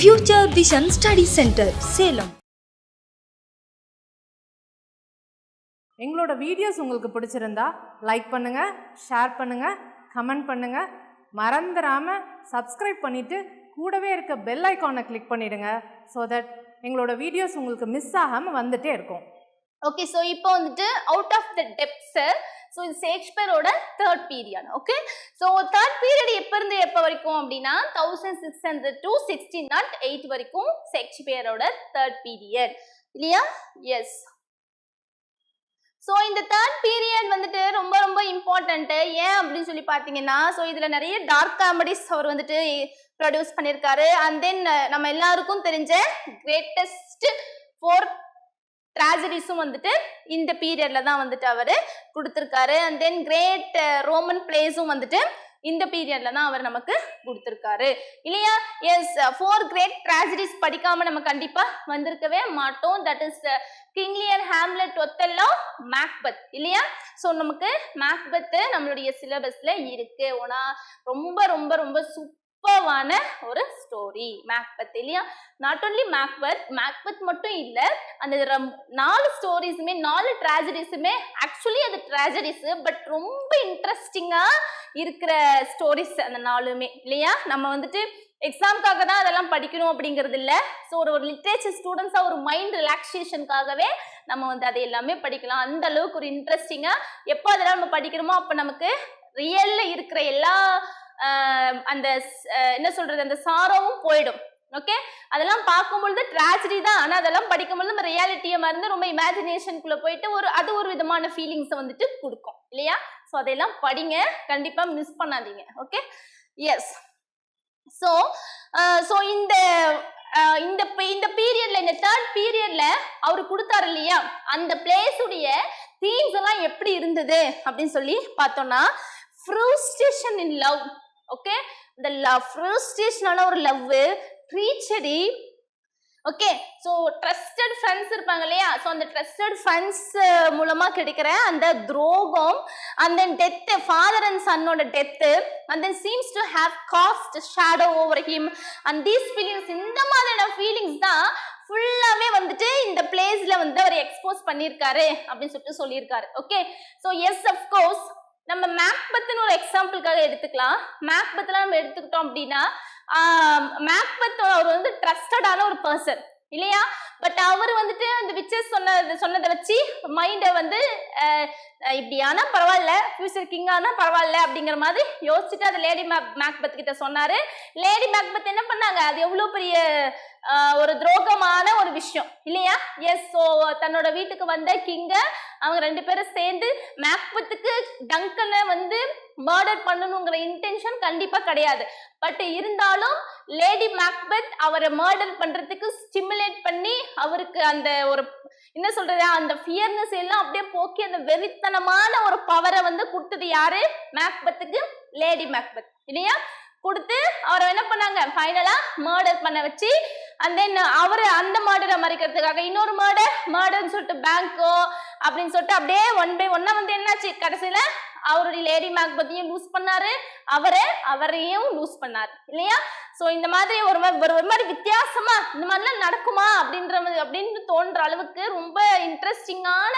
Future Vision Study Center, Salem. எங்களோட videos உங்களுக்கு பிடிச்சிருந்தா லைக் பண்ணுங்க, ஷேர் பண்ணுங்க, கமெண்ட் பண்ணுங்க. மறந்துடாம சப்ஸ்கிரைப் பண்ணிட்டு கூடவே இருக்க பெல் ஐகானை கிளிக் பண்ணிடுங்க. ஸோ தட் எங்களோட வீடியோஸ் உங்களுக்கு மிஸ் ஆகாம வந்துட்டே இருக்கும். ஓகே, ஸோ இப்போ வந்துட்டு out of the depths, so இது ஷேக்ஸ்பியரோட third period. Okay, so third period எப்போ இருந்து எப்போ வரைக்கும் அப்படின்னா 1600 to 1608 வரைக்கும் ஷேக்ஸ்பியரோட தேர்ட் பீரியட் இல்லையா? எஸ். ஸோ இந்த தேர்ட் பீரியட் வந்துட்டு ரொம்ப ரொம்ப இம்பார்ட்டன்ட்டு. ஏன் அப்படின்னு சொல்லி பார்த்தீங்கன்னா, ஸோ இதில் நிறைய டார்க் காமெடிஸ் அவர் வந்துட்டு ப்ரொடியூஸ் பண்ணியிருக்காரு. அண்ட் தென் நம்ம எல்லாருக்கும் தெரிஞ்ச கிரேட்டஸ்ட் 4 ட்ராஜடிஸும் வந்துட்டு இந்த பீரியட்ல தான் வந்துட்டு அவர் கொடுத்துருக்காரு. அண்ட் தென் கிரேட் ரோமன் பிளேஸும் வந்துட்டு இந்த பீரியட்ல தான் அவர் நமக்கு கொடுத்துருக்காரு இல்லையா? எஸ், 4 கிரேட் ட்ராஜடிஸ் படிக்காம நம்ம கண்டிப்பா வந்திருக்கவே மாட்டோம். That is king Lear, Hamlet, Othello, Macbeth இல்லையா? ஸோ நமக்கு மேக்பெத் நம்மளுடைய சிலபஸ்ல இருக்கு. ரொம்ப ரொம்ப ரொம்ப சூப்பர்வான ஒரு ஸ்டோரி மேக்பெத் இல்லையா? நாட் ஓன்லி மேக்பெத் மட்டும் இல்ல, அந்த 4 ஸ்டோரிஸுமே 4 ட்ராஜடிஸுமே ஆக்சுவலி அது ட்ராஜடிஸ், பட் ரொம்ப இன்ட்ரெஸ்டிங்கா இருக்கிற ஸ்டோரிஸ் அந்த 4மே இல்லையா? நம்ம வந்துட்டு எக்ஸாம்காக தான் அதெல்லாம் படிக்கணும் அப்படிங்கிறது இல்லை. ஸோ ஒரு லிட்ரேச்சர் ஸ்டூடெண்ட்ஸாக ஒரு மைண்ட் ரிலாக்ஸேஷனுக்காகவே நம்ம வந்து அதை எல்லாமே படிக்கலாம். அந்த அளவுக்கு ஒரு இன்ட்ரெஸ்டிங்கா எப்போ அதெல்லாம் நம்ம படிக்கிறோமோ அப்போ நமக்கு ரியல்ல இருக்கிற எல்லா அந்த என்ன சொல்றது அந்த சாரோவும் போயிடும். ஓகே, அதெல்லாம் பார்க்கும்பொழுது ட்ராஜடி தான், ஆனால் அதெல்லாம் படிக்கும்பொழுது நம்ம ரியாலிட்டியை மறந்து ரொம்ப இமேஜினேஷனுக்குள்ள போயிட்டு அது ஒரு விதமான ஃபீலிங்ஸை வந்துட்டு கொடுக்கும் இல்லையா? ஸோ அதையெல்லாம் படிங்க, கண்டிப்பா மிஸ் பண்ணாதீங்க. Okay, S. ஸோ இந்த பீரியட்ல, இந்த தேர்ட் பீரியட்ல அவர் கொடுத்தாரு இல்லையா, அந்த பிளேஸுடைய தீம்ஸ் எல்லாம் எப்படி இருந்தது அப்படின்னு சொல்லி பார்த்தோம்னா, ஃப்ரூஸ்ட்ரேஷன் இன் லவ். ஓகே, இந்த ஃப்ரூஸ்ட்ரேஷனான ஒரு love, treachery. Okay, so trusted friends இருப்பாங்க இல்லையா? ஸோ அந்த ட்ரஸ்டட் ஃப்ரெண்ட்ஸ் மூலமா கிடைக்கிற அந்த துரோகம், and then death, father and சன்னோட death, and then seems to have cast shadow over him and these feelings. இந்த மாதிரியான ஃபீலிங்ஸ் தான் ஃபுல்லாவே வந்துட்டு இந்த பிளேஸ்ல வந்து அவர் எக்ஸ்போஸ் பண்ணியிருக்காரு அப்படின்னு சொல்லிட்டு சொல்லியிருக்காரு. ஓகே, ஸோ எஸ், அஃப்கோர்ஸ் நம்ம மேக்பெத்னு ஒரு எக்ஸாம்பிளுக்காக எடுத்துக்கலாம். மேக்பெத்லாம் நம்ம எடுத்துக்கிட்டோம் அப்படின்னா, மேக்பெத் அவர் வந்து ட்ரஸ்டடான ஒரு பர்சன் இல்லையா? பட் அவர் வந்துட்டு அந்த விச்சஸ் சொன்னதை வச்சு மைண்டை வந்து இப்படியானா பரவாயில்ல, ஃபியூச்சர் கிங்கானா பரவாயில்ல அப்படிங்கிற மாதிரி யோசிச்சுட்டு அது லேடி மேக்பெத் கிட்ட சொன்னாரு. லேடி மேக்பெத் என்ன பண்ணாங்க, அது எவ்வளவு பெரிய ஒரு துரோகமான ஒரு விஷயம் இல்லையா? எஸ். ஸோ தன்னோட வீட்டுக்கு வந்த கிங்க அவங்க 2 பேரும் சேர்ந்து மேக்பெத்துக்கு டங்கனை வந்து மர்டர் பண்ணணுங்கிற இன்டென்ஷன் கண்டிப்பா கிடையாது. பட் இருந்தாலும் லேடி மேக்பெத் அவரை மர்டர் பண்றதுக்கு ஸ்டிமுலேட் பண்ணி அவருக்கு அந்த ஒரு என்ன சொல்றது அந்த ஃபியர்னஸ் எல்லாம் அப்படியே போக்கி அந்த வெறித்தனமான ஒரு பவரை வந்து கொடுத்தது யாரு? மேக்பெத்துக்கு லேடி மேக்பெத் இல்லையா? கொடுத்து அவரை என்ன பண்ணாங்க, ஃபைனலா மர்டர் பண்ண வச்சு, அண்ட் தென் அவரு அந்த மர்டரை மறைக்கிறதுக்காக இன்னொரு மர்டர்ன்னு சொல்லிட்டு பேங்கோ அப்படின்னு சொல்லிட்டு அப்படியே 1 by 1 வந்து என்னாச்சு, கடைசியில அவருடைய லேடி மேக்பெத்தையும் லூஸ் பண்ணாரு, அவரையும் லூஸ் பண்ணாரு இல்லையா? ஸோ இந்த மாதிரி ஒரு மாதிரி வித்தியாசமா இந்த மாதிரிலாம் நடக்குமா அப்படின்னு தோன்ற அளவுக்கு ரொம்ப இன்ட்ரெஸ்டிங்கான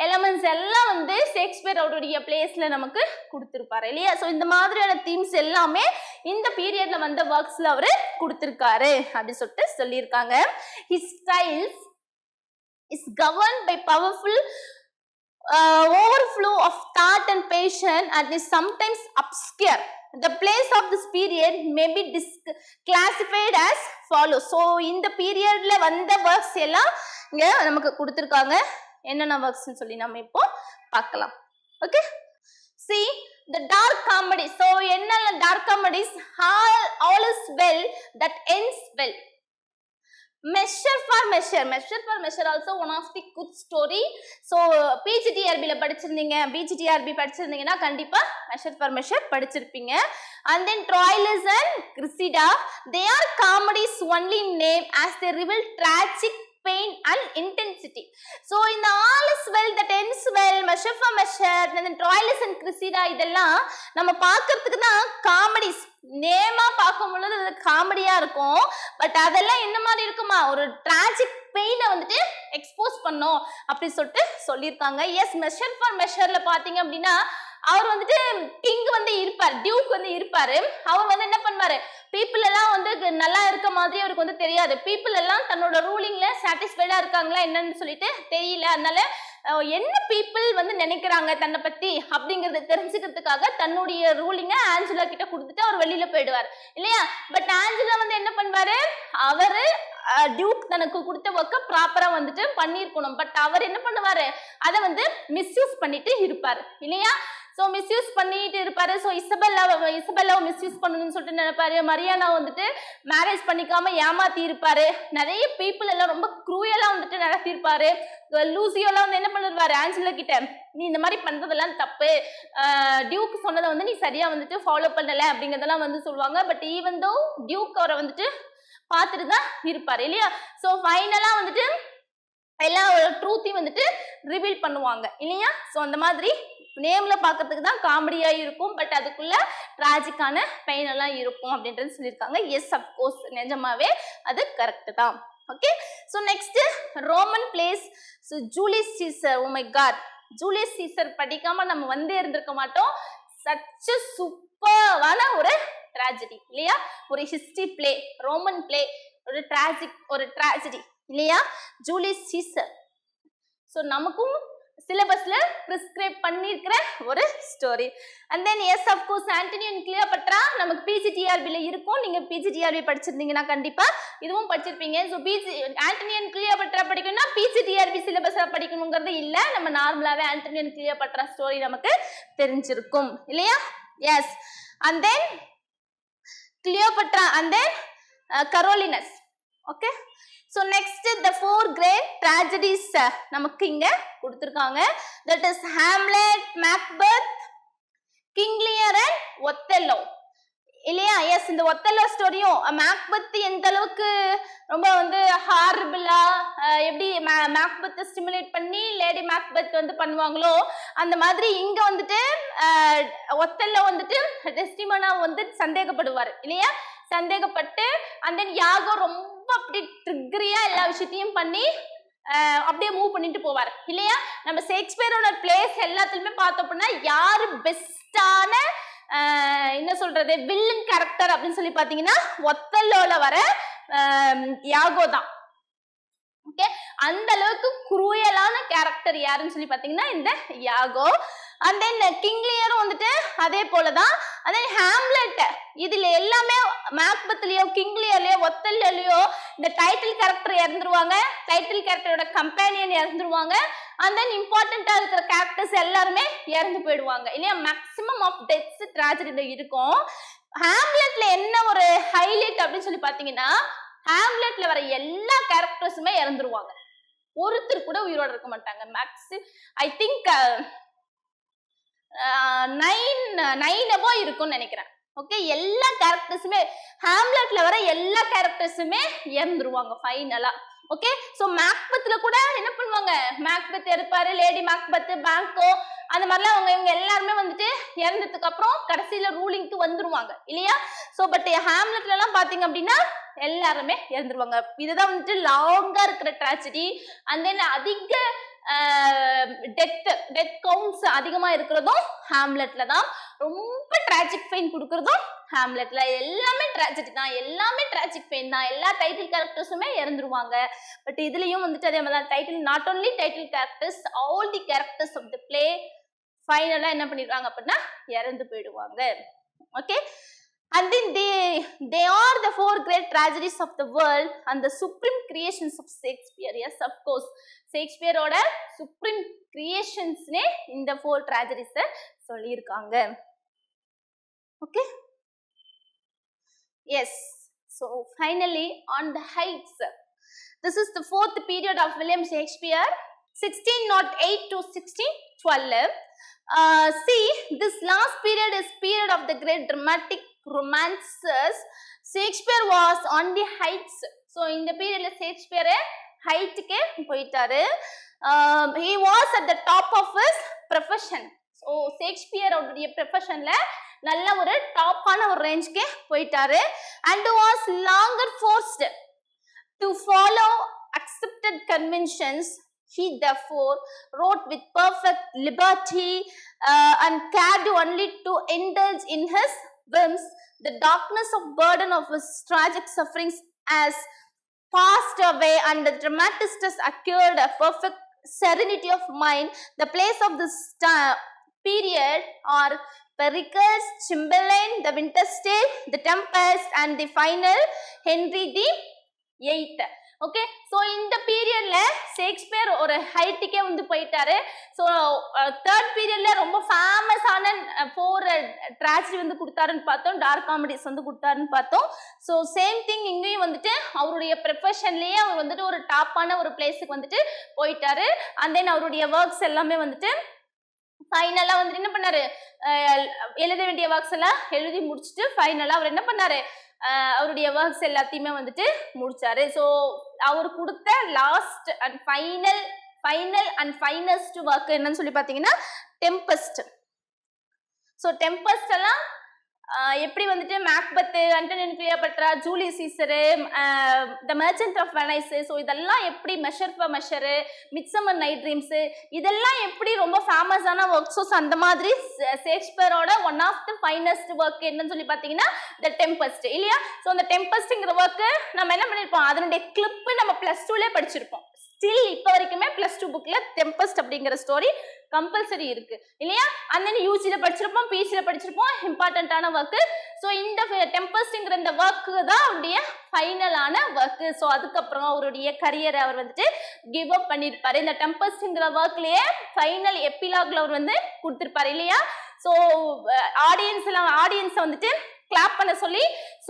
எலமெண்ட்ஸ் எல்லாம் வந்து ஷேக்ஸ்பியர் அவருடைய பிளேஸ்ல நமக்கு கொடுத்திருப்பாரு இல்லையா? ஸோ இந்த மாதிரியான தீம்ஸ் எல்லாமே இந்த பீரியட்ல வந்த ஒர்க்ஸ்ல அவரு கொடுத்திருக்காரு அப்படின்னு சொல்லிட்டு சொல்லியிருக்காங்க. His styles is governed by powerful overflow of thought and passion and is sometimes obscure. The place of this period may be classified as follows. So இந்த பீரியட்ல வந்த ஒர்க்ஸ் எல்லாம் இங்க நமக்கு கொடுத்திருக்காங்க. என்னென்ன ஒர்க்ஸ்னு சொல்லி நம்ம இப்போ பார்க்கலாம். Okay, see the dark comedy. So என்னென்ன dark comedies? All is well that ends well. Measure for measure also one of the good story. So PGTRB ல படிச்சிருந்தீங்கன்னா கண்டிப்பா measure for measure படிச்சிருப்பீங்க. And then Troilus and Cressida, they are comedies only in name as they reveal tragic pain and intensity. So in the all is well that ends well, measure for measure, then Troilus and Cressida இதெல்லாம் நம்ம பார்க்கிறதுக்கு தான் comedies நேமா பார்க்கும் பொழுது அது காமெடியா இருக்கும். But அதெல்லாம் என்ன மாதிரி இருக்குமா, ஒரு டிராஜிக் பெயினை வந்துட்டு எக்ஸ்போஸ் பண்ணோம் அப்படி சொல்லிட்டு சொல்லியிருக்காங்க. எஸ், மெஷர் ஃபார் மெஷர்ல பாத்தீங்க அப்படின்னா அவர் வந்துட்டு கிங் வந்து இருப்பார், டியூக் வந்து இருப்பாரு. அவர் வந்து என்ன பண்ணுவாரு, பீப்புள் எல்லாம் வந்து நல்லா இருக்க மாதிரி அவருக்கு வந்து தெரியாது. பீப்புள் எல்லாம் தன்னோட ரூலிங்ல சாட்டிஸ்ஃபைடா இருக்காங்களா என்னன்னு சொல்லிட்டு தெரியல. அதனால என்ன பீப்புள் வந்து நினைக்கிறாங்க தன்னை பத்தி அப்படிங்கறத தெரிஞ்சுக்கிறதுக்காக தன்னுடைய ரூலிங்க ஆஞ்சலா கிட்ட கொடுத்துட்டு அவர் வெளியில போயிடுவார் இல்லையா. பட் ஆஞ்சலா வந்து என்ன பண்ணுவாரு, அவரு டியூக் தனக்கு கொடுத்த ஒர்க்க ப்ராப்பரா வந்துட்டு பண்ணிருக்கணும். பட் அவர் என்ன பண்ணுவாரு, அதை வந்து மிஸ்யூஸ் பண்ணிட்டு இருப்பாரு இல்லையா. சோ மிஸ்யூஸ் பண்ணிட்டு இருப்பாரு. சோ இசபெல்லாவை மிஸ்யூஸ் பண்ணணும்னு சொல்லிட்டு நினைப்பாரு. மரியானா வந்துட்டு மேரேஜ் பண்ணிக்காம ஏமாத்தி இருப்பாரு. நிறைய பீப்புள் எல்லாம் ரொம்ப குரூயலா வந்துட்டு நடத்திருப்பாரு. லூசியோலாம் வந்து என்ன பண்ணிருவாரு, ஆஞ்சலா கிட்ட நீ இந்த மாதிரி பண்றதெல்லாம் தப்பு, டியூக் சொன்னதை வந்து நீ சரியா வந்துட்டு ஃபாலோ பண்ணல அப்படிங்கறதெல்லாம் வந்து சொல்லுவாங்க. பட் ஈவன் தோ டியூக் அவரை வந்துட்டு பார்த்துட்டு தான் இருப்பாரு இல்லையா. சோ ஃபைனலா வந்துட்டு எல்லா ட்ரூத்தையும் வந்துட்டு ரிவீல் பண்ணுவாங்க இல்லையா. சோ அந்த மாதிரி நேம்ல பாக்கிறதுக்கு தான் காமெடியா இருக்கும், பட் அதுக்குள்ள டிராஜிக்கான பெயின் எல்லாம் இருக்கும் அப்படின்றது சொல்லியிருக்காங்க. எஸ், அப்கோர்ஸ் நிஜமாவே அது கரெக்ட் தான். Okay, so next Roman plays. So Julius Caesar, oh my God, Julius Caesar படிக்காம நம்ம வந்து இருந்திருக்க மாட்டோம். சச் சூப்பரான ஒரு ட்ராஜடி இல்லையா, ஒரு ஹிஸ்டரி பிளே, ரோமன் பிளே, ஒரு ட்ராஜடி இல்லையா, ஜூலியஸ் சீசர். ஸோ நமக்கும் சிலபஸ்ல பிரிஸ்கிரைப் பண்ணிருக்கிற ஒரு story. And then yes, of course Antony and Cleopatra நமக்கு பிஜிடிஆர்பில இருக்கும். நீங்க பிஜிடிஆர்பி படிச்சிருந்தீங்கன்னா கண்டிப்பா இதுவும் படிச்சிருப்பீங்க. ஸோ ஆண்டனி அண்ட் கிளியோபட்ரா படிக்கணும்னா பிஜிடிஆர்பி சிலபஸா படிக்கணுங்கிறது இல்லை, நம்ம நார்மலாவே ஆண்டனி அண்ட் கிளியோபட்ரா ஸ்டோரி நமக்கு தெரிஞ்சிருக்கும் இல்லையா. Yes, and then Cleopatra and then Coriolanus. Okay, so next the four great tragedies நமக்கு இங்க கொடுத்திருக்காங்க. that is Hamlet, Macbeth, King Lear and Othello இல்லையா. எஸ், இந்த ஒத்தெல்லோ ஸ்டோரியும் மேக்பெத் எந்த அளவுக்கு ரொம்ப வந்து ஹாரிபிளா எப்படி மேக்பெத் ஸ்டிமுலேட் பண்ணி லேடி மேக்பெத் வந்து பண்ணுவாங்களோ அந்த மாதிரி இங்க வந்துட்டு ஒத்தெல்லோ வந்துட்டு டெஸ்டிமோனா வந்து சந்தேகப்படுவார் இல்லையா. சந்தேகப்பட்டு அந்த யாகோ ரொம்ப அப்படி ட்ரிகரியா எல்லா விஷயத்தையும் பண்ணி அப்படியே மூவ் பண்ணிட்டு போவார் இல்லையா. நம்ம ஷேக்ஸ்பியரோட பிளேஸ் எல்லாத்துலயுமே பார்த்தோம் அப்படின்னா யாரு பெஸ்டான என்ன சொல்றது வில்லன் கேரக்டர் அப்படின்னு சொல்லி பாத்தீங்கன்னா ஒத்தல்லோல வர யாகோ தான். ஓகே, அந்த அளவுக்கு குரூயலான கேரக்டர் யாருன்னு சொல்லி பாத்தீங்கன்னா இந்த யாகோ. அண்ட் தென் கிங் லியரும் வந்துட்டு அதே போலதான். அதே ஹாம்லெட் இதுல எல்லாமே மேக்பெத்லயோ கிங் லியர்லயோ ஒத்தல்லயோ இந்த டைட்டில் கேரக்டர் இறந்துருவாங்க, டைட்டில் கேரக்டரோட கம்பேனியன் இறந்துருவாங்க. அண்ட் தென் இம்பார்ட்டண்டா இருக்கிற கேரக்டர்ஸ் எல்லாருமே இறந்து போயிடுவாங்க இல்லையா. மேக்சிமம் ஆஃப் டெத்ஸ் ட்ராஜடில இருக்கும். ஹாம்லெட்ல என்ன ஒரு ஹைலைட் அப்படின்னு சொல்லி பாத்தீங்கன்னா ஹாம்லெட்ல வர எல்லா கேரக்டர்ஸுமே இறந்துருவாங்க, ஒருத்தர் கூட உயிரோட இருக்க மாட்டாங்க. மேக்ஸிமம் ஐ திங்க் 9 above இருக்கும்னு நினைக்கிறேன். ஓகே, எல்லா கேரக்டர்ஸுமே ஹாம்லெட்ல வர எல்லா கேரக்டர்ஸுமே இறந்துருவாங்க ஃபைனலா. ஓகே, சோ மேக்பெத்ல கூட என்ன பண்ணுவாங்க, மேக்பெத் இருப்பாரு, லேடி மேக்பெத், பேங்கோ, அந்த மாதிரிலாம் இவங்க எல்லாருமே வந்துட்டு இறந்ததுக்கு அப்புறம் கடைசியில ரூலிங்க்கு வந்துருவாங்க இல்லையா. சோ பட் ஹாம்லெட்ல எல்லாம் பாத்தீங்க அப்படின்னா எல்லாருமே இறந்துருவாங்க. இதுதான் வந்துட்டு லாங்கா இருக்கிற ட்ராஜடி. அண்ட் தென் அதிக டெத் கவுண்ட்ஸ் அதிகமா இருக்கிறதும் ஹாம்லெட்ல தான். ரொம்ப டிராஜிக் பெயின் கொடுக்கறதும் ஹாம்லெட்ல. எல்லாமே ட்ராஜடி தான், எல்லாமே டிராஜிக் பெயின் தான். எல்லா டைட்டில் கேரக்டர்ஸுமே இறந்துருவாங்க. பட் இதுலயும் வந்துட்டு அதே மாதிரி title, not only title characters, all the characters of the play ஃபைனலா என்ன பண்ணிடுவாங்க அப்படின்னா இறந்து போயிடுவாங்க. Okay, and then they are the four great tragedies of the world and the supreme creations of Shakespeare. Yes, of course, Shakespeare oda supreme creations ne இந்த 4 tragedies சொல்லிருக்காங்க. Okay, yes, so finally on the heights, this is the 4th period of William Shakespeare, 1608 to 1612. See, this last period is period of the great dramatic romances. Shakespeare was on the heights. So இந்த பீரியட்ல Shakespeare ஹைட்டுக்கே போயிட்டாரு. he was at the top of his profession. So Shakespeare அவருடைய ப்ரொஃபஷன்ல நல்ல ஒரு டாப்பான ஒரு ரேஞ்சுக்கே போயிட்டாரு. And was longer forced to follow accepted conventions. He therefore wrote with perfect liberty and cared only to indulge in his whims. The darkness of burden of his tragic sufferings has passed away and the dramatist has acquired a perfect serenity of mind. The place of this period are Pericles, Cymbeline, the Winter's Tale, the Tempest and the final Henry the VIII. Okay, so இந்த பீரியட்ல Shakespeare ஒரு ஹைட்டுக்கே வந்து போயிட்டாரு. So third பீரியட்ல ரொம்ப ஃபேமஸான 4 tragedy வந்து கொடுத்தாருன்னு பார்த்தோம், டார்க் காமெடிஸ் வந்து கொடுத்தாருன்னு பார்த்தோம். ஸோ சேம் திங் இங்கேயும் வந்துட்டு அவருடைய ப்ரொஃபஷன்லேயே அவர் வந்துட்டு ஒரு டாப்பான ஒரு பிளேஸுக்கு வந்துட்டு போயிட்டாரு. அண்ட் தென் அவருடைய ஒர்க்ஸ் எல்லாமே வந்துட்டு ஃபைனலாக வந்துட்டு என்ன பண்ணாரு, எழுத வேண்டிய ஒர்க்ஸ் எல்லாம் எழுதி முடிச்சுட்டு ஃபைனலாக அவர் என்ன பண்ணாரு, அவருடைய ஒர்க்ஸ் எல்லாத்தையுமே வந்துட்டு முடிச்சாரு. ஸோ அவர் கொடுத்த last and final and finest work என்னன்னு சொல்லி பார்த்தீங்கன்னா டெம்பஸ்ட். ஸோ டெம்பஸ்ட் எல்லாம் எப்படி வந்துட்டு Macbeth, Antony and Cleopatra, Julius Caesar, the Merchant of Venice, so இதெல்லாம் எப்படி Measure for Measure, Midsummer Night Dreams, இதெல்லாம் எப்படி ரொம்ப ஃபேமஸான ஒர்க்ஸோ அந்த மாதிரி ஷேக்ஸ்பியரோட one of the finest work என்னன்னு சொல்லி பார்த்தீங்கன்னா த டெம்பஸ்ட் இல்லையா. ஸோ அந்த டெம்பஸ்ட்ங்கிற ஒர்க்கு நம்ம என்ன பண்ணியிருப்போம், அதனுடைய கிளிப்பு நம்ம +2லே படிச்சிருப்போம். ஸ்டில் இப்போ வரைக்குமே +2 புக்ல டெம்பஸ்ட் அப்படிங்கிற ஸ்டோரி கம்பல்சரி இருக்கு இல்லையா. அந்த யூஜியில் படிச்சிருப்போம், பிஜியில் படிச்சிருப்போம், இம்பார்ட்டன்டான ஒர்க்கு. ஸோ இந்த டெம்பஸ்ட்ங்கிற இந்த ஒர்க்கு தான் அவருடைய ஃபைனலான ஒர்க்கு. ஸோ அதுக்கப்புறம் அவருடைய கரியரை அவர் வந்துட்டு கிவ் அப் பண்ணியிருப்பாரு. இந்த டெம்பஸ்ட்ங்கிற ஒர்க்லயே ஃபைனல் எப்பிலாக்ல அவர் வந்து கொடுத்துருப்பாரு இல்லையா. ஸோ ஆடியன்ஸை வந்துட்டு கிளாப் பண்ண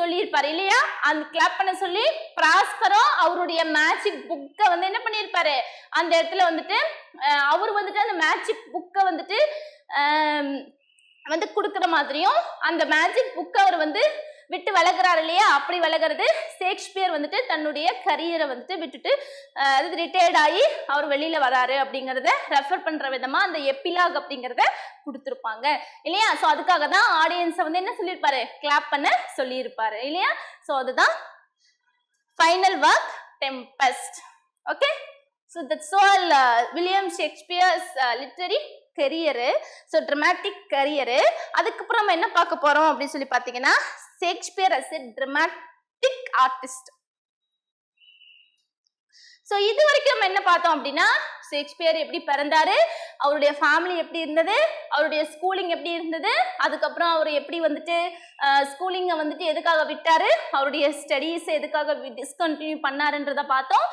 சொல்லியிருப்பாரு இல்லையா. அந்த கிளாப் பண்ண சொல்லி பிராஸ்பரோ அவருடைய மேஜிக் புக்கை வந்து என்ன பண்ணியிருப்பாரு, அந்த இடத்துல வந்துட்டு அவர் வந்துட்டு அந்த மேஜிக் புக்கை வந்துட்டு வந்து கொடுக்குற மாதிரியும் அந்த மேஜிக் புக்கை அவர் வந்து விட்டு விலகிறாரு இல்லையா. அப்படி விலகிறது ஷேக்ஸ்பியர் வந்துட்டு தன்னுடைய கரியரை வந்துட்டு விட்டுட்டு அது ரிட்டையர்ட் ஆகி அவர் வெளியில வராரு அப்படிங்கிறத ரெஃபர் பண்ற விதமா அந்த எப்பிலாக் அப்படிங்கிறத கொடுத்துருப்பாங்க இல்லையா. ஸோ அதுக்காக தான் ஆடியன்ஸை வந்து என்ன சொல்லியிருப்பாரு, கிளாப் பண்ண சொல்லியிருப்பாரு இல்லையா. ஸோ அதுதான் final work tempest. Okay, so that's all William Shakespeare's literary career, so dramatic career. அதுக்கப்புறம் நம்ம என்ன பார்க்க போறோம் அப்படின்னு சொல்லி பார்த்தீங்கன்னா Shakespeare as a dramatic artist. So இது வரைக்கும் நம்ம என்ன பார்த்தோம் அப்படின்னா ஷேக்ஸ்பியர் எப்படி பிறந்தாரு, அவருடைய ஃபேமிலி எப்படி இருந்தது, அவருடைய ஸ்கூலிங் எப்படி இருந்தது, அதுக்கப்புறம் அவர் எப்படி வந்துட்டு ஸ்கூலிங்கை வந்துட்டு எதுக்காக விட்டாரு, அவருடைய ஸ்டடீஸ் எதுக்காக டிஸ்கண்டினியூ பண்ணாருன்றத பார்த்தோம்.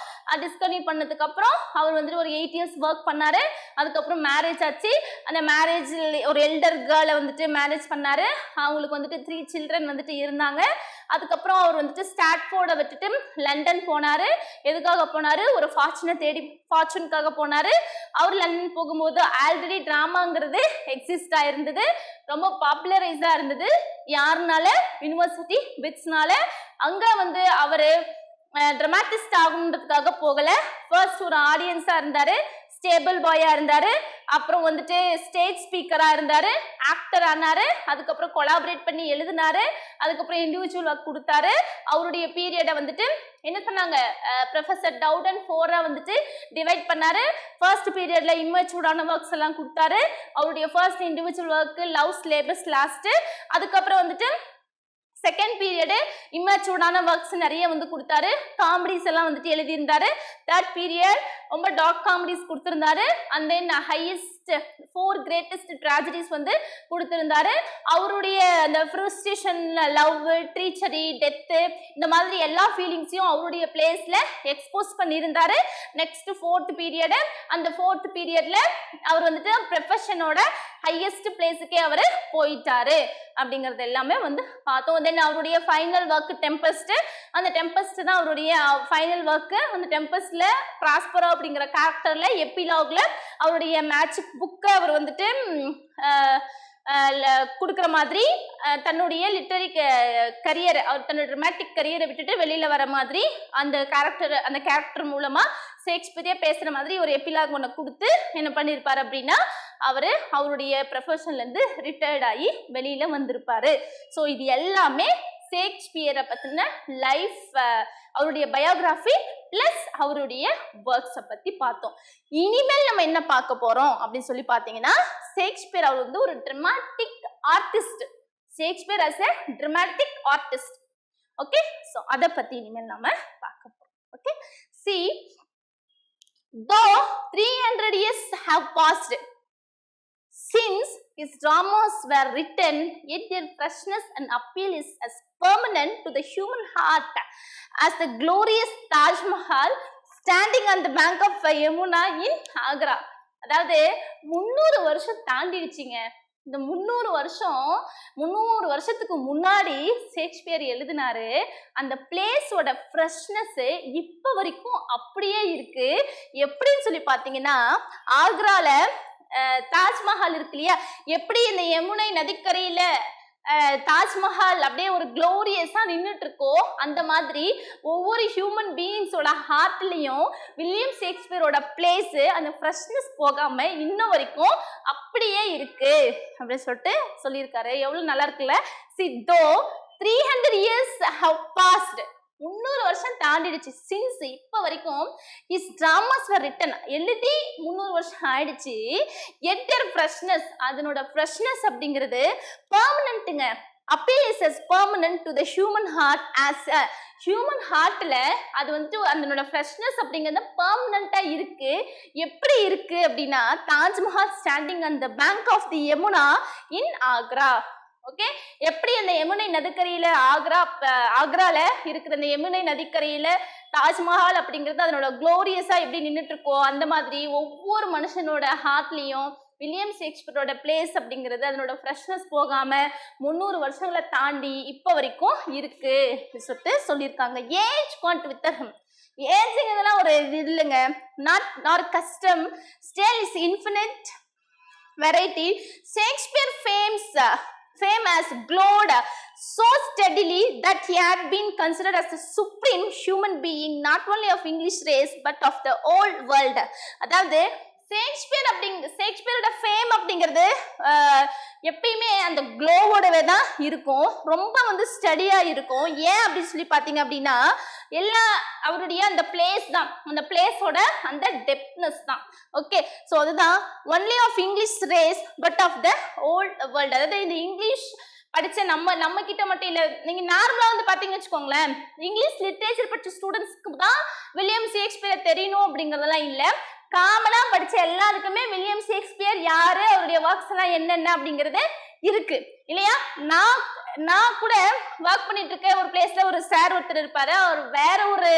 டிஸ்கண்டினியூ பண்ணதுக்கு அப்புறம் அவர் வந்துட்டு ஒரு 8 years ஒர்க் பண்ணாரு. அதுக்கப்புறம் மேரேஜ் ஆச்சு. அந்த மேரேஜில் ஒரு எல்டர் கேர்ளை வந்துட்டு மேரேஜ் பண்ணாரு. அவங்களுக்கு வந்துட்டு 3 children வந்துட்டு இருந்தாங்க. அதுக்கப்புறம் அவர் வந்துட்டு ஸ்டாட்ஃபோர்டை விட்டுட்டு லண்டன் போனாரு. எதுக்காக போனாரு, ஒரு ஃபார்ச்சூனுக்காக போனாரு. அவர் லண்டன் போகும்போது ஆல்ரெடி டிராமாங்கிறது எக்ஸிஸ்ட் ஆயிருந்தது, ரொம்ப பாப்புலரைஸா இருந்தது. யாருனால, யூனிவர்சிட்டி பிட்ஸ்னால. அங்க வந்து அவரு டிராமாட்டிஸ்ட் ஆகுன்றதுக்காக போகல, ஃபர்ஸ்ட் ஒரு ஆடியன்ஸா இருந்தாரு, ஸ்டேபிள் பாயா இருந்தாரு, அப்புறம் வந்துட்டு ஸ்டேஜ் ஸ்பீக்கரா இருந்தாரு, ஆக்டர் ஆனாரு, அதுக்கப்புறம் கொலாபரேட் பண்ணி எழுதினாரு, அதுக்கப்புறம் இண்டிவிஜுவல் ஒர்க் கொடுத்தாரு. அவருடைய பீரியடை வந்துட்டு என்ன சொன்னாங்க, ப்ரொஃபசர் டவுடன் 4 வந்துட்டு டிவைட் பண்ணாரு. ஃபர்ஸ்ட் பீரியட்ல இம்மெச்சூர்டான ஒர்க்ஸ் எல்லாம் கொடுத்தாரு. அவருடைய first individual work Love's Labour's Lost. அதுக்கப்புறம் வந்துட்டு செகண்ட் பீரியடு இம்மெச்சூர்டான ஒர்க்ஸ் நிறைய வந்து கொடுத்தாரு. காமெடிஸ் எல்லாம் வந்துட்டு எழுதியிருந்தாரு. தேர்ட் பீரியட் ரொம்ப டார்க் காமெடிஸ் கொடுத்திருந்தாரு. And then highest 4 greatest tragedies வந்து கொடுத்திருந்தாரு. அவருடைய அந்த ஃப்ரஸ்ட்ரேஷன், லவ், ட்ரீச்சரி, டெத்து, இந்த மாதிரி எல்லா ஃபீலிங்ஸையும் அவருடைய பிளேஸ்ல எக்ஸ்போஸ் பண்ணியிருந்தாரு. நெக்ஸ்ட் 4th பீரியடு, அந்த 4th பீரியட்ல அவர் வந்துட்டு ப்ரொஃபஷனோட ஹையஸ்ட் பிளேஸுக்கே அவர் போயிட்டாரு அப்படிங்கிறது எல்லாமே வந்து பார்த்தோம். தென் அவருடைய ஃபைனல் ஒர்க் டெம்பஸ்ட். அந்த டெம்பஸ்ட் தான் அவருடைய ஃபைனல் ஒர்க்கு. அந்த டெம்பஸ்ட்ல பிராஸ்பரோ அப்படிங்கிற கேரக்டர்ல எப்பிலாக்ல அவருடைய மேஜிக் புக்கை அவர் வந்துட்டு கொடுக்குற மாதிரி தன்னுடைய லிட்டரரி கரியர், அவர் தன்னோட ட்ராமாட்டிக் கரியரை விட்டுட்டு வெளியில வர மாதிரி அந்த கேரக்டர் மூலமா ஷேக்ஸ்பியரே பேசுற மாதிரி ஒரு எபிலாக் ஒன்று கொடுத்து என்ன பண்ணியிருப்பாரு அப்படின்னா அவருடைய ப்ரொஃபஷன்ல இருந்து ரிட்டையர்ட் ஆகி வெளியில வந்திருப்பாரு. ஸோ இது எல்லாமே ஷேக்ஸ்பியரை பத்தின லைஃப், அவருடைய பயோகிராஃபி பிளஸ் அவருடைய ஒர்க்ஸை பத்தி பார்த்தோம். இனிமேல் நம்ம என்ன பார்க்க போறோம் அப்படின்னு சொல்லி பார்த்தீங்கன்னா, ஷேக்ஸ்பியர் அவர் வந்து ஒரு dramatic artist. Shakespeare as a dramatic artist. Okay, so அதை பத்தி இனிமேல் நம்ம பார்க்க போறோம். Okay, see, though 300 years have passed since his dramas were written, yet their freshness and appeal is as permanent to the human heart as the glorious Taj Mahal standing on the bank of Yamuna in Agra. அதாவது 300 வருஷம் தாண்டிடுச்சிங்க. இந்த 300 வருஷத்துக்கு முன்னாடி Shakespeare எழுதினாரு. அந்த பிளேஸோட freshness இப்ப வரைக்கும் அப்படியே இருக்கு. எப்படின்னு சொல்லி பாத்தீங்கன்னா, ஆக்ரால தாஜ்மஹால் இருக்கு இல்லையா, எப்படி இந்த யமுனை நதிக்கரையில தாஜ்மஹால் அப்படியே ஒரு க்ளோரியஸா நின்றுட்டு இருக்கோ, அந்த மாதிரி ஒவ்வொரு ஹியூமன் பீயிங்ஸோட ஹார்ட்லயும் வில்லியம் ஷேக்ஸ்பியரோட பிளேஸ் அந்த ஃப்ரெஷ்னஸ் போகாம இன்னும் வரைக்கும் அப்படியே இருக்கு அப்படின்னு சொல்லிட்டு சொல்லியிருக்காரு. எவ்வளவு நல்லா இருக்குல்ல. See, though 300 years have passed, 300 வருஷம் தாண்டிடுச்சு. சின்ஸ் இப்ப வரைக்கும் his dramas were written, எழுதி 300 வருஷம் ஆயிடுச்சு. yet their freshness, அதனோட freshness அப்படிங்கிறது பெர்மனன்ட்ங்க. appeal is as permanent to the human heart as a human heartல அது வந்து அதனோட freshness அப்படிங்கிறது பெர்மனண்டா இருக்கு. எப்படி இருக்கு அப்படின்னா, Taj Mahal standing on the bank of the Yamuna in Agra. Okay, எப்படி அந்த யமுனை நதிக்கரையில ஆக்ரால இருக்கிற அந்த யமுனை நதிக்கரையில தாஜ்மஹால் அப்படிங்கிறது அதனோட க்ளோரியஸா எப்படி நின்றுட்டு இருக்கோ, அந்த மாதிரி ஒவ்வொரு மனுஷனோட ஹார்ட்லயும் வில்லியம் ஷேக்ஸ்பியரோட பிளேஸ் அப்படிங்கிறது அதனோட ஃப்ரெஷ்னஸ் போகாம 300 வருஷங்களை தாண்டி இப்ப வரைக்கும் இருக்கு சொல்லிட்டு சொல்லியிருக்காங்க. Age can't with him. ஏஜ்ங்கிறதுலாம் ஒரு இது இல்லைங்க, not custom, style is infinite variety. Shakespeare fame has glowed so steadily that he had been considered as the supreme human being not only of English race but of the whole world. அதாவது ஷேக்ஸ்பியரோட fame அப்படிங்கிறது எப்பயுமே அந்த க்ளோவோடவே தான் இருக்கும், ரொம்ப வந்து ஸ்டடியா இருக்கும். ஏன் அப்படின்னு சொல்லி பார்த்தீங்க அப்படின்னா, எல்லா அவருடைய அந்த பிளேஸ் தான், அந்த பிளேஸோட அந்த டெப்த்னஸ் தான். ஓகே, ஸோ அதுதான் only of English race but of the old world. அதாவது இந்த இங்கிலீஷ் படிச்ச நம்ம கிட்ட மட்டும் இல்ல, நீங்க நார்மலா வந்து பாத்தீங்கன்னு வச்சுக்கோங்களேன், இங்கிலீஷ் லிட்ரேச்சர் படிச்ச ஸ்டூடெண்ட்ஸ்க்கு தான் வில்லியம் ஷேக்ஸ்பியர் தெரியணும் அப்படிங்கறதெல்லாம் இல்ல. காமனா படிச்ச எல்லாருக்குமே வில்லியம் ஷேக்ஸ்பியர் யாரு, அவருடைய ஒர்க்ஸ் எல்லாம் என்னென்ன அப்படிங்கிறது இருக்கு இல்லையா. நான் கூட ஒர்க் பண்ணிட்டு இருக்க ஒரு பிளேஸ்ல ஒரு சார் ஒருத்தர் இருப்பாரு. அவர் வேற ஒரு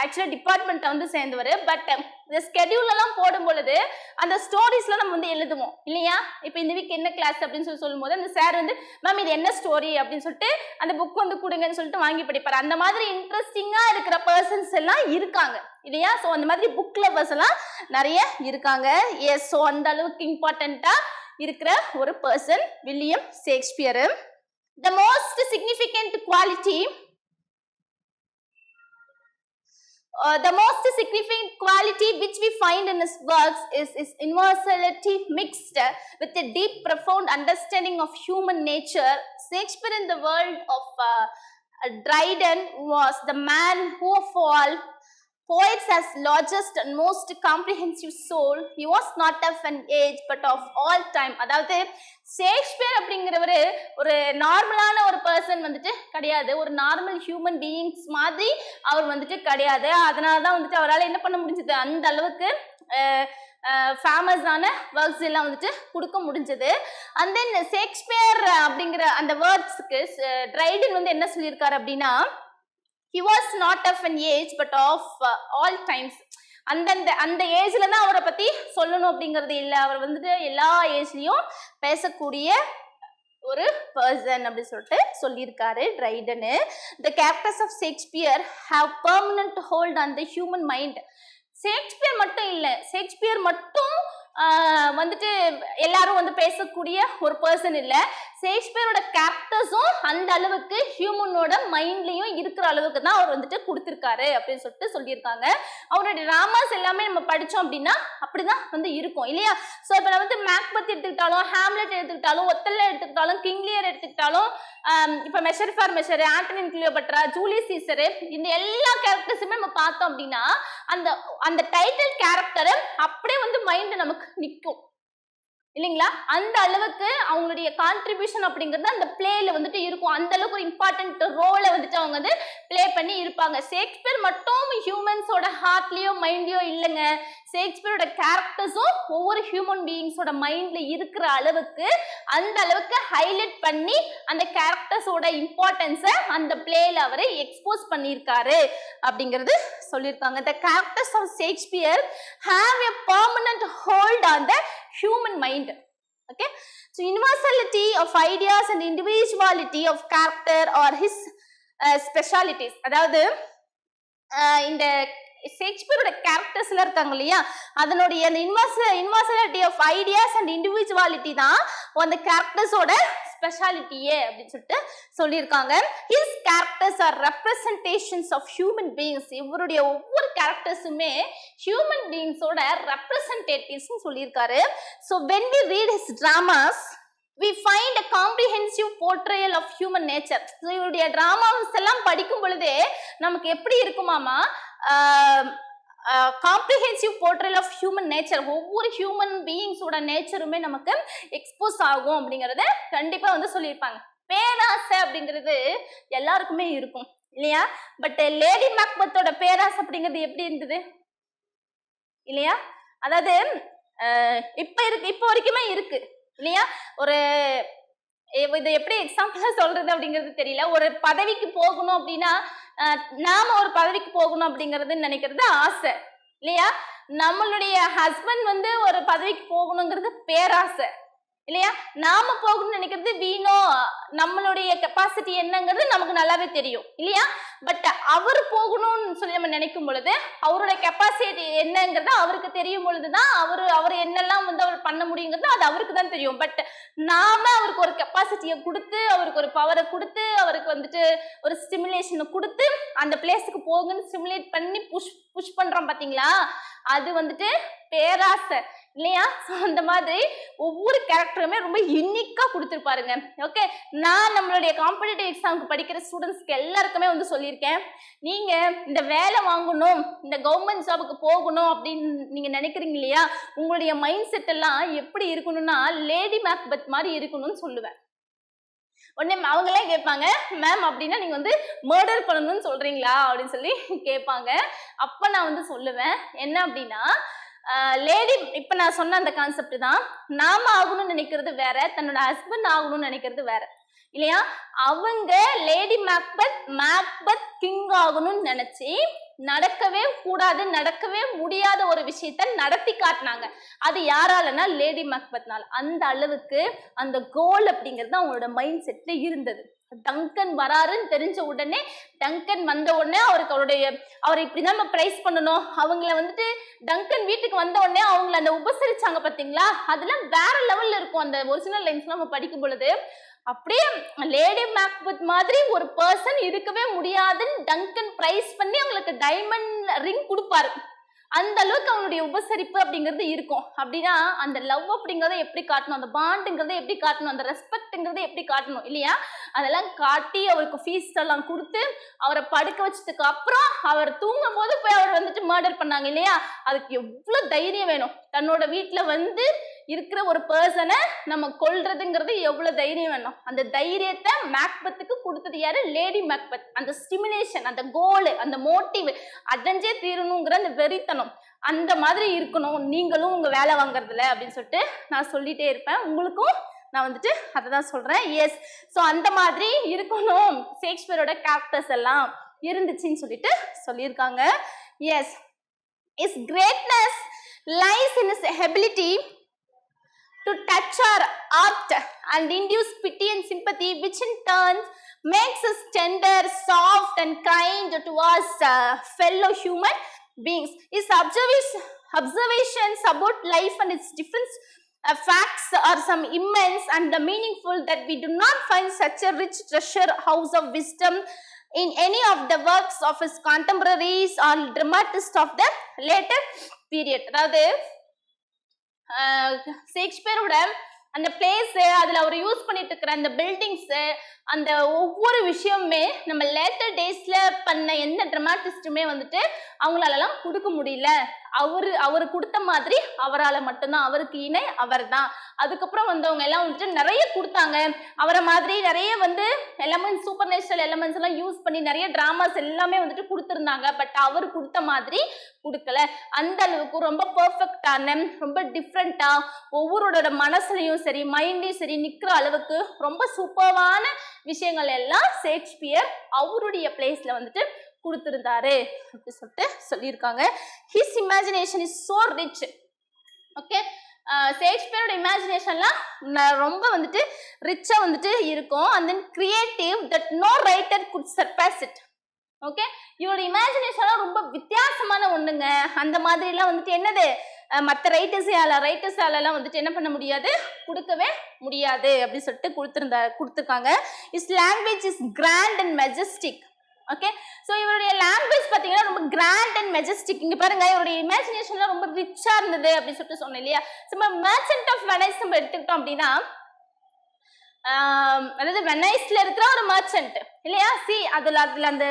ஆக்சுவலா டிபார்ட்மெண்ட்டை வந்து சேர்ந்தவர். பட் இந்த ஸ்கெடியூல் எல்லாம் போடும் பொழுது அந்த ஸ்டோரிஸ்லாம் நம்ம வந்து எழுதுவோம் இல்லையா. இப்போ இந்த வீக் என்ன கிளாஸ் அப்படின்னு சொல்லும் போது அந்த சார் வந்து மேம் இது என்ன ஸ்டோரி அப்படின்னு சொல்லிட்டு அந்த புக் வந்து கொடுங்கன்னு சொல்லிட்டு வாங்கி படிப்பாரு. அந்த மாதிரி இன்ட்ரெஸ்டிங்கா இருக்கிற பர்சன்ஸ் எல்லாம் இருக்காங்க இல்லையா. ஸோ அந்த மாதிரி புக் லவர்ஸ் எல்லாம் நிறைய இருக்காங்க. எஸ், ஸோ அந்த அளவுக்கு இம்பார்ட்டண்டா இருக்கிற ஒரு person William Shakespeare. The most significant quality which we find in his works is his universality mixed with a deep, profound understanding of human nature. Shakespeare in the world of Dryden was the man who of all poets has largest and most comprehensive soul. He was not of an age but of all time. அதாவது Shakespeare அப்படிங்கிறவரு ஒரு நார்மலான ஒரு person வந்துட்டு கிடையாது, ஒரு normal human beings மாதிரி அவர் வந்துட்டு கிடையாது. அதனாலதான் வந்துட்டு அவரால் என்ன பண்ண முடிஞ்சது, அந்த அளவுக்கு ஃபேமஸான ஒர்க்ஸ் எல்லாம் வந்துட்டு கொடுக்க முடிஞ்சது. அண்ட் தென் ஷேக்ஸ்பியர் அப்படிங்கிற அந்த வேர்ட்ஸ்க்கு ட்ரைடன் வந்து என்ன சொல்லியிருக்காரு அப்படின்னா, he was not of an age but of all times. அந்த ஏஜ்ல தான் அவரை பத்தி சொல்லணும் அப்படிங்கிறது இல்லை, அவர் வந்துட்டு எல்லா ஏஜ்லயும் பேசக்கூடிய ஒரு பர்சன் அப்படி சொல்லிட்டு சொல்லியிருக்காரு ட்ரைடனு. The characters of Shakespeare have permanent hold on the human mind. Shakespeare மட்டும் இல்லை, ஷேக்ஸ்பியர் மட்டும் வந்துட்டு எல்லாரும் வந்து பேசக்கூடிய ஒரு பர்சன் இல்ல. ஷேக்ஸ்பியரோட கேரக்டர்ஸும் அந்த அளவுக்கு ஹியூமனோட மைண்ட்லயும் இருக்கிற அளவுக்கு தான் அவர் வந்துட்டு கொடுத்திருக்காரு அப்படின்னு சொல்லிட்டு சொல்லியிருக்காங்க. அவருடைய டிராமாஸ் எல்லாமே நம்ம படிச்சோம் அப்படின்னா அப்படிதான் வந்து இருக்கும் இல்லையா? சோ இப்ப நான் வந்து மேக்பெத் எடுத்துக்கிட்டாலும், ஹாம்லெட் எடுத்துக்கிட்டாலும், ஒத்தெல்லோ எடுத்துக்கிட்டாலும், கிங் லியர் எடுத்துக்கிட்டாலும், இப்ப Measure for Measure, Antony Cleopatra, Julius Caesar, இந்த எல்லா கேரக்டர்ஸுமே நம்ம பார்த்தோம் அப்படின்னா அந்த அந்த டைட்டில் கேரக்டர் அப்படியே வந்து மைண்ட் நமக்கு நிற்கும் இல்லைங்களா? அந்த அளவுக்கு அவங்களுடைய கான்ட்ரிபியூஷன் அப்படிங்கிறது அந்த பிளேல வந்துட்டு இருக்கும். அந்த அளவுக்கு ஒரு இம்பார்ட்டன்ட் ரோலை வந்துட்டு அவங்க வந்து பிளே பண்ணி இருப்பாங்க. ஷேக்ஸ்பியர் மட்டும் ஹியூமன்ஸோட ஹார்ட்லயோ மைண்ட்லயோ இல்லைங்க. ஷேக்ஸ்பியரோட கேரக்டர்ஸும் ஒவ்வொரு ஹியூமன் பீயிங்ஸோட மைண்ட்ல இருக்கிற அளவுக்கு அந்த அளவுக்கு ஹைலைட் பண்ணி அந்த கேரக்டர்ஸோட இம்பார்ட்டன்ஸை அந்த பிளேல அவரை எக்ஸ்போஸ் பண்ணியிருக்காரு அப்படிங்கிறது சொல்லியிருக்காங்க. The characters of Shakespeare have a permanent hold on the human mind. Okay, so universality of ideas and individuality of character are his specialities. அதாவது இந்த ஷேக்ஸ்பியரோட கேரக்டர்ஸ்ல இருக்காங்க இல்லையா, அதனுடைய அந்த universality of ideas and individuality தான் அந்த கேரக்டர்ஸோட ஸ்பெஷாலிட்டியே அப்படின்னு சொல்லிட்டு சொல்லியிருக்காங்க. His characters are representations of human beings. இவருடைய ஒவ்வொரு கேரக்டர்ஸுமே ஹியூமன் பீயிங்ஸோட ரெப்ரசன்டேட்டிவ்ஸ் சொல்லியிருக்காரு. So when we read his dramas we find a comprehensive portrayal of human nature. So இவருடைய டிராமாஸ் எல்லாம் படிக்கும் பொழுதே நமக்கு எப்படி இருக்குமாமா, comprehensive portrayal of human nature, ஒவ்வொரு ஹியூமன் பீயிங்ஸோட நேச்சருமே நமக்கு எக்ஸ்போஸ் ஆகும் அப்படிங்கறத கண்டிப்பா வந்து சொல்லியிருப்பாங்க. பேராசை அப்படிங்கிறது எல்லாருக்குமே இருக்கும் இல்லையா? பட் லேடி மேக்பெத்தோட பேராசை அப்படிங்கிறது எப்படி இருந்தது இல்லையா? அதாவது இப்போ வரைக்குமே இருக்கு இல்லையா? ஒரு இதை எப்படி எக்ஸாம்பிளா சொல்றது அப்படிங்கிறது தெரியல. ஒரு பதவிக்கு போகணும் அப்படின்னா நாம ஒரு பதவிக்கு போகணும் அப்படிங்கறது நினைக்கிறது ஆசை இல்லையா? நம்மளுடைய ஹஸ்பண்ட் வந்து ஒரு பதவிக்கு போகணுங்கிறது பேராசை இல்லையா? நாம போகணும்னு நினைக்கிறது வீணோ, நம்மளுடைய கெப்பாசிட்டி என்னங்கிறது நமக்கு நல்லாவே தெரியும் இல்லையா? பட் அவர் போகணும்னு சொல்லி நம்ம நினைக்கும் பொழுது அவரோட கெப்பாசிட்டி என்னங்கிறது அவருக்கு தெரியும் பொழுதுதான் அவர் என்னெல்லாம் வந்து அவர் பண்ண முடியுங்கிறது அது அவருக்கு தான் தெரியும். பட் நாம அவருக்கு ஒரு கெப்பாசிட்டியை கொடுத்து, அவருக்கு ஒரு பவரை கொடுத்து, அவருக்கு வந்துட்டு ஒரு ஸ்டிமுலேஷனை கொடுத்து அந்த பிளேஸுக்கு போகுன்னு ஸ்டிமுலேட் பண்ணி புஷ் பண்றோம் பாத்தீங்களா? அது வந்துட்டு பேராசை இல்லையா? அந்த மாதிரி ஒவ்வொரு கேரக்டருமே ரொம்ப யூனிக்கா கொடுத்துருப்பாருங்க. ஓகே, நான் நம்மளுடைய காம்படிட்டிவ் எக்ஸாமுக்கு படிக்கிற ஸ்டூடெண்ட்ஸ்க்கு எல்லாருக்குமே வந்து சொல்லியிருக்கேன், நீங்க இந்த வேலை வாங்கணும், இந்த கவர்மெண்ட் ஜாபுக்கு போகணும் அப்படின்னு நீங்க நினைக்கிறீங்க இல்லையா, உங்களுடைய மைண்ட் செட் எல்லாம் எப்படி இருக்கணும்னா லேடி மேக்பெத் மாதிரி இருக்கணும்னு சொல்லுவேன். உடனே அவங்களே கேட்பாங்க, மேம் அப்படின்னா நீங்க வந்து மர்டர் பண்ணணும்னு சொல்றீங்களா அப்படின்னு சொல்லி கேட்பாங்க. அப்ப நான் வந்து சொல்லுவேன் என்ன அப்படின்னா, லேடி இப்ப நான் சொன்ன அந்த கான்செப்ட் தான். நாம ஆகணும்னு நினைக்கிறது வேற, தன்னோட ஹஸ்பண்ட் ஆகணும்னு நினைக்கிறது வேற இல்லையா? அவங்க லேடி மேக்பெத் கிங் ஆகணும்னு நினைச்சு நடக்கவே கூடாது, நடக்கவே முடியாத ஒரு விஷயத்த நடத்தி காட்டினாங்க. அது யாராலனா லேடி மேக்பெத்னால. அந்த அளவுக்கு அந்த கோல் அப்படிங்கிறது அவங்களோட மைண்ட் செட்ல இருந்தது. டங்கன் வராருன்னு தெரிஞ்ச உடனே, டங்கன் வந்த உடனே அவரை இப்படிதான் நம்ம பிரைஸ் பண்ணணும். அவங்கள வந்துட்டு டங்கன் வீட்டுக்கு வந்த உடனே அவங்கள அந்த உபசரிச்சாங்க பாத்தீங்களா, அதெல்லாம் வேற லெவல்ல இருக்கும். அந்த ஒரிஜினல் லைன்ஸ் நம்ம படிக்கும் பொழுது அப்படியே லேடி மேக்பெத் மாதிரி ஒரு பர்சன் இருக்கவே முடியாதுன்னு டங்கன் பிரைஸ் பண்ணி அவங்களுக்கு டைமண்ட் ரிங் கொடுப்பாரு. அந்த அளவுக்கு அவனுடைய உபசரிப்பு அப்படிங்கிறது இருக்கும். அப்படின்னா அந்த லவ் அப்படிங்கறத எப்படி காட்டணும், அந்த பாண்டுங்கிறத எப்படி காட்டணும், அந்த ரெஸ்பெக்ட்ங்கிறத எப்படி காட்டணும் இல்லையா? அதெல்லாம் காட்டி அவருக்கு ஃபீஸ் எல்லாம் கொடுத்து அவரை படுக்க வச்சதுக்கு அப்புறம் அவர் தூங்கும் போது போய் அவர் வந்துட்டு மர்டர் பண்ணாங்க இல்லையா? அதுக்கு எவ்வளவு தைரியம் வேணும். தன்னோட வீட்டுல வந்து இருக்கிற ஒரு பர்சனை நம்ம கொல்றதுங்கிறது எவ்வளவு தைரியம் வேணும். அந்த தைரியத்தை மேக்பெத்துக்கு கொடுத்தது யாரு? Lady Macbeth. அந்த ஸ்டிமுலேஷன், அந்த கோல், அந்த மோட்டிவ், அடைஞ்சே தீரணுங்கிற அந்த வெறித்தனம், அந்த மாதிரி இருக்கணும் நீங்களும் உங்க வேலை வாங்குறதுல அப்படின்னு சொல்லிட்டு நான் சொல்லிட்டே இருப்பேன். உங்களுக்கும் நான் வந்துட்டு அதை தான் சொல்றேன். எஸ், ஸோ அந்த மாதிரி இருக்கணும் ஷேக்ஸ்பியரோட கேரக்டர்ஸ் எல்லாம் இருந்துச்சுன்னு சொல்லிட்டு சொல்லியிருக்காங்க. Yes, his greatness lies in his ability to touch our heart and induce pity and sympathy, which in turn makes us tender, soft and kind towards fellow human beings. His observations about life and its different facts are some immense and meaningful that we do not find such a rich treasure house of wisdom in any of the works of his contemporaries or dramatists of the later period. அதாவது ஷேக்ஸ்பியரோட அந்த place, அதுல அவர் use பண்ணிட்டு இருக்கிற அந்த buildings, அந்த ஒவ்வொரு விஷயமுமே நம்ம லேட்டர் டேஸ்ல பண்ண எந்த ட்ரமாட்டிஸ்டுமே வந்துட்டு அவங்களாலலாம் கொடுக்க முடியல. அவரு கொடுத்த மாதிரி அவரால் மட்டும்தான், அவருக்கு இணை அவர் தான். அதுக்கப்புறம் வந்தவங்க எல்லாம் வந்துட்டு நிறைய கொடுத்தாங்க, அவரை மாதிரி நிறைய வந்து எலமெண்ட்ஸ், சூப்பர் நேச்சுரல் எலமெண்ட்ஸ் எல்லாம் யூஸ் பண்ணி நிறைய டிராமாஸ் எல்லாமே வந்துட்டு கொடுத்துருந்தாங்க. பட் அவர் கொடுத்த மாதிரி கொடுக்கல. அந்த அளவுக்கு ரொம்ப பெர்ஃபெக்டான, ரொம்ப டிஃப்ரெண்டா, ஒவ்வொருவரோட மனசுலையும் சரி மைண்ட்லையும் சரி நிக்கிற அளவுக்கு ரொம்ப சூப்பரான விஷயங்கள் எல்லாம் ஷேக்ஸ்பியர் அவருடைய பிளேஸ்ல வந்துட்டு கொடுத்திருந்தாரு அப்படி சொல்லிட்டு சொல்லியிருக்காங்க. His imagination is so rich. Okay, ஷேக்ஸ்பியரோட இமேஜினேஷன்லாம் ரொம்ப வந்துட்டு ரிச்சா வந்துட்டு இருக்கும். And then creative that no writer could surpass it. Okay, இவரோட இமேஜினேஷன்லாம் ரொம்ப வித்தியாசமான ஒண்ணுங்க. அந்த மாதிரிலாம் வந்துட்டு என்னது மற்ற ரைட்டர்ஸாலலாம் வந்துட்டு என்ன பண்ண முடியாது, கொடுக்கவே முடியாது அப்படி சொல்லிட்டு கொடுத்துருக்காங்க. His language is grand and majestic. Okay, so இவருடைய லாங்குவேஜ் பார்த்தீங்கன்னா ரொம்ப கிராண்ட் அண்ட் மெஜஸ்டிக். இங்கே பாருங்க, இவருடைய இமேஜினேஷன்லாம் ரொம்ப ரிச்சா இருந்தது அப்படின்னு சொல்லிட்டு சொன்னேன் இல்லையா. நம்ம மர்ச்சன்ட் ஆஃப் வெனைஸ் நம்ம எடுத்துக்கிட்டோம் அப்படின்னா, அதாவது வெனைஸ்ல இருக்கிற ஒரு மர்ச்சன்ட் இல்லையா. அதுல அந்த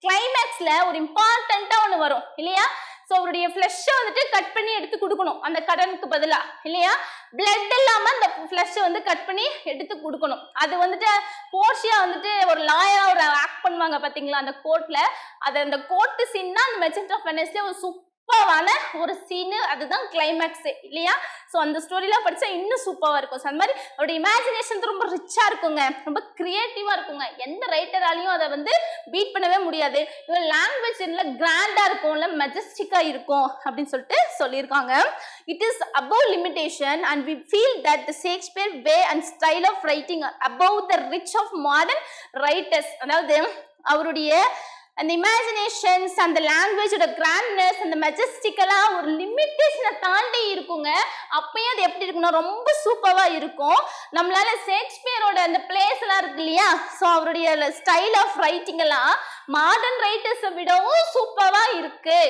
கிளைமேக்ஸ்ல ஒரு இம்பார்ட்டண்டா ஒன்று வரும் இல்லையா. ஸோ அவருடைய ஃப்ளஷை வந்துட்டு கட் பண்ணி எடுத்து கொடுக்கணும் அந்த கடனுக்கு பதிலா இல்லையா. பிளட் இல்லாம அந்த ஃப்ளஷை வந்து கட் பண்ணி எடுத்து கொடுக்கணும். அது வந்துட்டு போர்ஷியா வந்துட்டு ஒரு லாயரா ஒரு ஆக்ட் பண்ணுவாங்க பாத்தீங்களா அந்த கோர்ட்ல. அது அந்த கோர்ட் சீன் தான் அந்த மெர்ச்சன்ட் ஆஃப் வெனிஸ்ல ஒரு சூப்பரான ஒரு சீனு, அதுதான் கிளைமேக்ஸ் இல்லையா. ஸோ அந்த ஸ்டோரிலாம் படிச்சா இன்னும் சூப்பராக இருக்கும். ஸோ அந்த மாதிரி அவருடைய இமேஜினேஷன் ரொம்ப ரிச்சா இருக்குங்க, ரொம்ப கிரியேட்டிவா இருக்குங்க. எந்த ரைட்டராலையும் அதை வந்து பீட் பண்ணவே முடியாது. இவன் லாங்குவேஜ் கிராண்டா இருக்கும்ல, மெஜஸ்டிக்கா இருக்கும் அப்படின்னு சொல்லிட்டு சொல்லியிருக்காங்க. It is above limitation and we feel that the Shakespeare way and style of writing above the rich of modern writers. அதாவது அவருடைய அந்த இமேஜினேஷன்ஸ், அந்த லாங்குவேஜோட கிராண்ட்னஸ், அந்த மெஜஸ்டிக்கெல்லாம் ஒரு லிமிட்டேஷனை தாண்டி இருக்குங்க. அப்பயும் அது எப்படி இருக்குன்னா ரொம்ப சூப்பரா இருக்கும். நம்மளால ஷேக்ஸ்பியரோட அந்த பிளேஸ் எல்லாம் இருக்கு இல்லையா, ஸோ அவருடைய ஸ்டைல் ஆஃப் ரைட்டிங் எல்லாம் மாடர்ன் ரைட்டர்ஸை விடவும் சூப்பரா இருக்கு.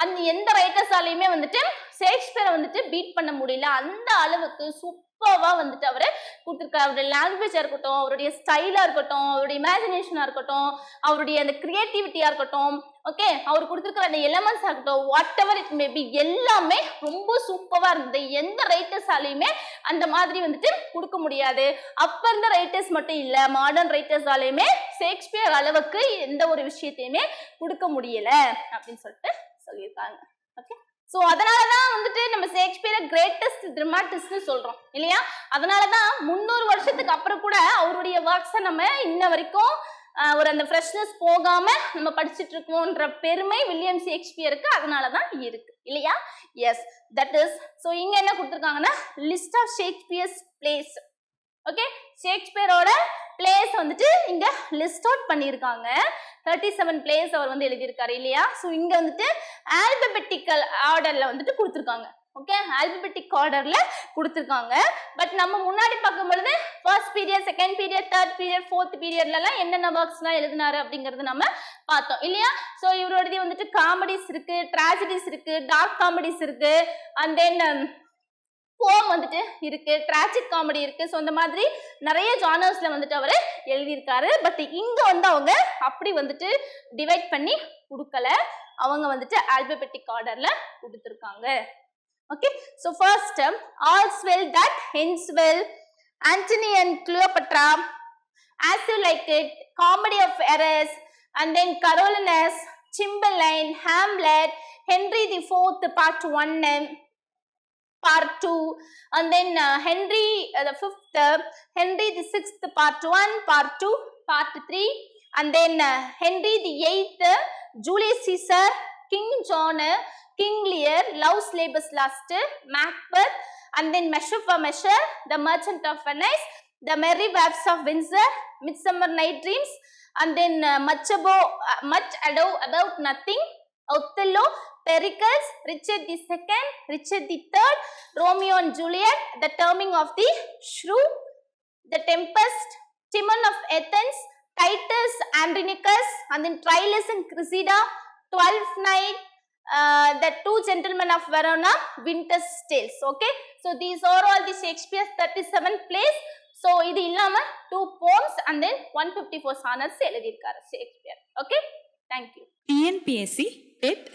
அந்த எந்த ரைட்டர்ஸாலையுமே வந்துட்டு ஷேக்ஸ்பியரை வந்துட்டு பீட் பண்ண முடியல. அந்த அளவுக்கு சூப்பரா வந்துட்டு அவரு கொடுத்துருக்காரு. அவருடைய லாங்குவேஜா இருக்கட்டும், அவருடைய ஸ்டைலா இருக்கட்டும், அவருடைய இமேஜினேஷனா இருக்கட்டும், அவருடைய அந்த கிரியேட்டிவிட்டியா இருக்கட்டும், ஓகே, அவர் கொடுத்துருக்கிற அந்த எலமெண்ட்ஸா இருக்கட்டும், what ever it may be, எல்லாமே ரொம்ப சூப்பரா இருந்தது. எந்த ரைட்டர்ஸாலையுமே அந்த மாதிரி வந்துட்டு கொடுக்க முடியாது. அப்ப இருந்த ரைட்டர்ஸ் மட்டும் இல்ல, மாடர்ன் ரைட்டர்ஸாலையுமே ஷேக்ஸ்பியர் அளவுக்கு எந்த ஒரு விஷயத்தையுமே கொடுக்க முடியல அப்படின்னு சொல்லிட்டு சொல்லியிருக்காங்க. ஓகே, ஸோ அதனாலதான் வந்துட்டு நம்ம ஷேக்ஸ்பியரை கிரேட்டஸ்ட் ட்ராமாட்டிஸ்ட்னு சொல்றோம் இல்லையா. அதனாலதான் 300 வருஷத்துக்கு அப்புறம் கூட அவருடைய ஒர்க்ஸை நம்ம இன்ன வரைக்கும் ஒரு அந்த ஃப்ரெஷ்னஸ் போகாம நம்ம படிச்சுட்டு இருக்கோம்ன்ற பெருமை வில்லியம் ஷேக்ஸ்பியருக்கு அதனாலதான் இருக்கு இல்லையா. S, that is. ஸோ இங்க என்ன கொடுத்துருக்காங்கன்னா list of Shakespeare's plays. Okay, ஷேக்ஸ்பியரோட பிளேஸ் வந்துட்டு இங்க லிஸ்ட் அவுட் பண்ணியிருக்காங்க. 37 பிளேஸ் அவர் வந்து எழுதியிருக்காரு இல்லையா. ஸோ இங்க வந்துட்டு ஆல்பபெட்டிக்கல் ஆர்டர்ல வந்துட்டு கொடுத்துருக்காங்க. ஓகே, ஆல்பபெட்டிக் ஆர்டர்ல கொடுத்துருக்காங்க. பட் நம்ம முன்னாடி பார்க்கும் பொழுது first period, second period, third period, fourth பீரியட்லாம் என்னென்ன ஒர்க்ஸ் எல்லாம் எழுதினாரு அப்படிங்கறது நம்ம பார்த்தோம் இல்லையா. ஸோ இவரோடது வந்துட்டு காமெடிஸ் இருக்கு, ட்ராஜடிஸ் இருக்கு, டார்க் காமெடிஸ் இருக்கு, அண்ட் தென் போம் வந்துட்டு இருக்கு, டிராஜிக் காமெடி இருக்கு. ஸோ இந்த மாதிரி நிறைய ஜானர்ஸ்ல வந்துட்டு அவரு எழுதியிருக்காரு. பட் இங்க வந்து அவங்க அப்படி வந்துட்டு டிவைட் பண்ணி கொடுக்கல, அவங்க வந்துட்டு ஆல்பபெட்டிக் ஆர்டர்ல கொடுத்துருக்காங்க. Okay, so first All's Well That Ends Well, Antony and Cleopatra, As You Like It, Comedy of Errors, and then Coriolanus, Cymbeline, Hamlet, Henry the Fourth part 1, part 2, and then Henry the 5th, Henry the 6th part 1, part 2, part 3, and then Henry the 8th, Julius Caesar, King John, King Lear, Love's Labour's Lust, Macbeth, and then Measure for Measure, The Merchant of Venice, The Merry Wives of Windsor, Midsummer Night Dreams, and then Much Ado About Nothing, Othello, Pericles, Richard II, Richard III, Romeo and Juliet, The Taming of the Shrew, The Tempest, Timon of Athens, Titus Andronicus, and then Troilus and Cressida, 12th Night, The Two Gentlemen of Verona, Winter's Tales. Okay, so these are all the Shakespeare's 37 plays. So இது இல்லாம 2 poems and then 154 sonnets எழுதியிருக்காரு Shakespeare. Okay, thank you. TNPSC TET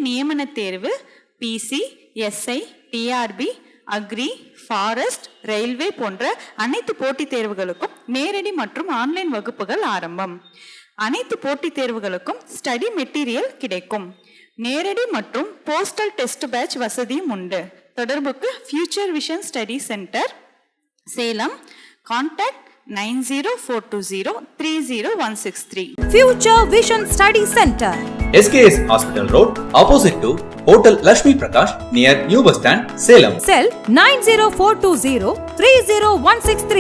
நியமன தேர்வு, PC, SI, TRB, agri, forest, railway போன்ற அனைத்து போட்டித் தேர்வுகளுக்கும் நேரடி மற்றும் ஆன்லைன் வகுப்புகள் ஆரம்பம். அனைத்து போட்டித் தேர்வுகளுக்கும் ஸ்டடி மெட்டீரியல் கிடைக்கும். நேரடி மற்றும் போஸ்டல் டெஸ்ட் பேட்ச் வசதியும் உண்டு. தொடர்புக்கு future vision study centre, Salem. Contact 9042030163. Future Vision Study Center. SKS Hospital Road, opposite to Hotel Lakshmi Prakash, near New Bus Stand, Salem. Cell 90420 30163.